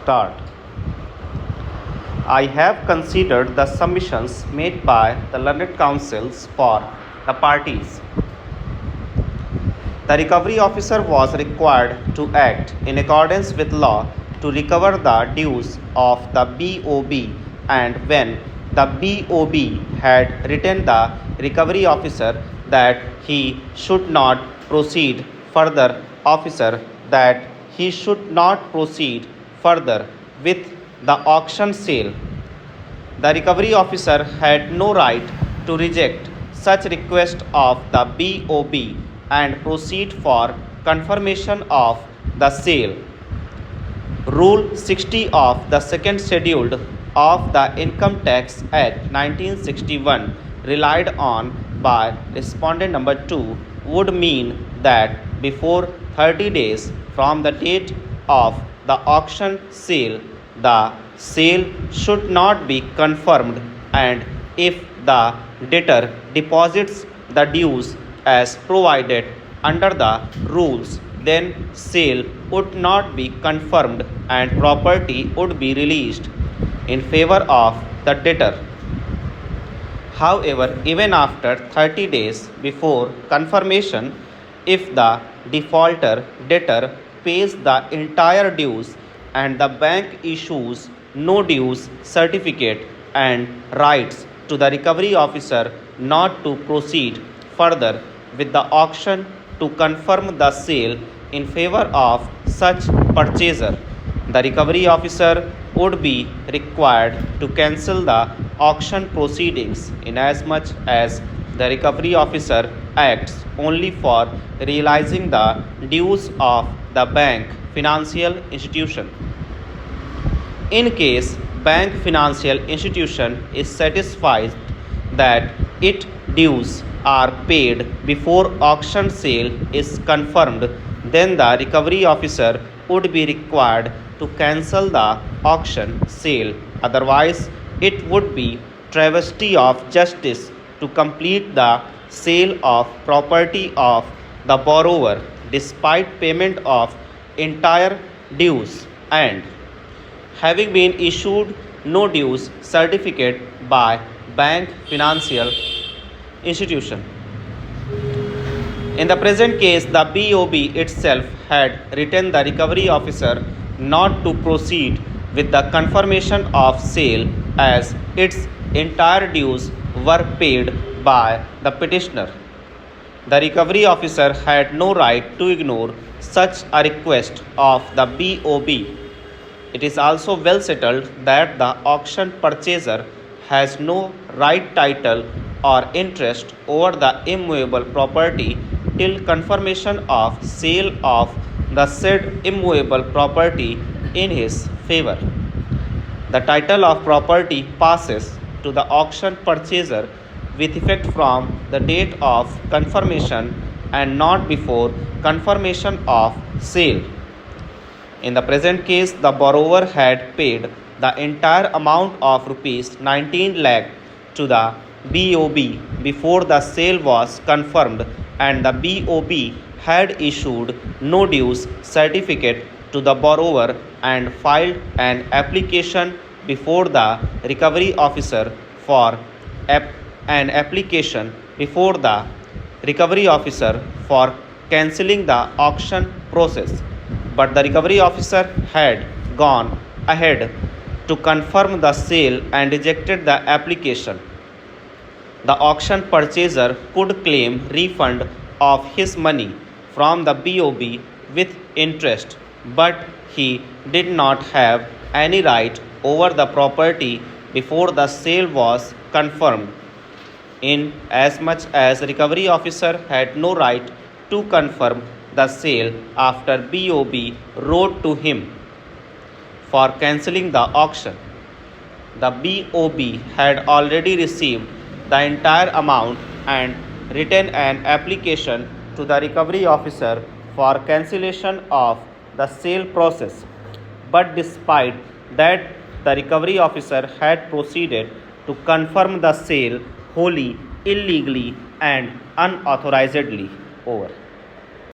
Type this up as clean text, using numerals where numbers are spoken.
start. I have considered the submissions made by the learned counsels for the parties. The recovery officer was required to act in accordance with law to recover the dues of the BOB, and when the BOB had written the recovery officer that he should not proceed further, with the auction sale, the recovery officer had no right to reject such request of the BOB and proceed for confirmation of the sale. Rule 60 of the second schedule of the Income Tax Act 1961 relied on by respondent number 2 would mean that before 30 days from the date of the auction sale, the sale should not be confirmed, and if the debtor deposits the dues as provided under the rules, then sale would not be confirmed and property would be released in favor of the debtor. However, even after 30 days before confirmation, if the defaulter debtor pays the entire dues and the bank issues no dues certificate and writes to the recovery officer not to proceed further with the auction to confirm the sale in favor of such purchaser, the recovery officer would be required to cancel the auction proceedings inasmuch as the recovery officer acts only for realizing the dues of the bank financial institution. In case bank financial institution is satisfied that its dues are paid before auction sale is confirmed, then the recovery officer would be required to cancel the auction sale. Otherwise, it would be travesty of justice to complete the sale of property of the borrower despite payment of entire dues and having been issued no dues certificate by bank financial institution. In the present case, the BOB itself had written the recovery officer not to proceed with the confirmation of sale as its entire dues were paid by the petitioner. The recovery officer had no right to ignore such a request of the BOB. It is also well settled that the auction purchaser has no right, title, or interest over the immovable property till confirmation of sale of the said immovable property in his favor. The title of property passes to the auction purchaser with effect from the date of confirmation and not before confirmation of sale. In the present case, the borrower had paid the entire amount of rupees 19 lakh to the BOB before the sale was confirmed, and the BOB had issued no dues certificate to the borrower and filed an application before the recovery officer for cancelling the auction process. But the recovery officer had gone ahead to confirm the sale and rejected the application. The auction purchaser could claim refund of his money from the BOB with interest, but he did not have any right over the property before the sale was confirmed, in as much as the recovery officer had no right to confirm the sale after BOB wrote to him for cancelling the auction. The BOB had already received the entire amount and written an application to the recovery officer for cancellation of the sale process. But despite that, the recovery officer had proceeded to confirm the sale wholly illegally and unauthorizedly. Over.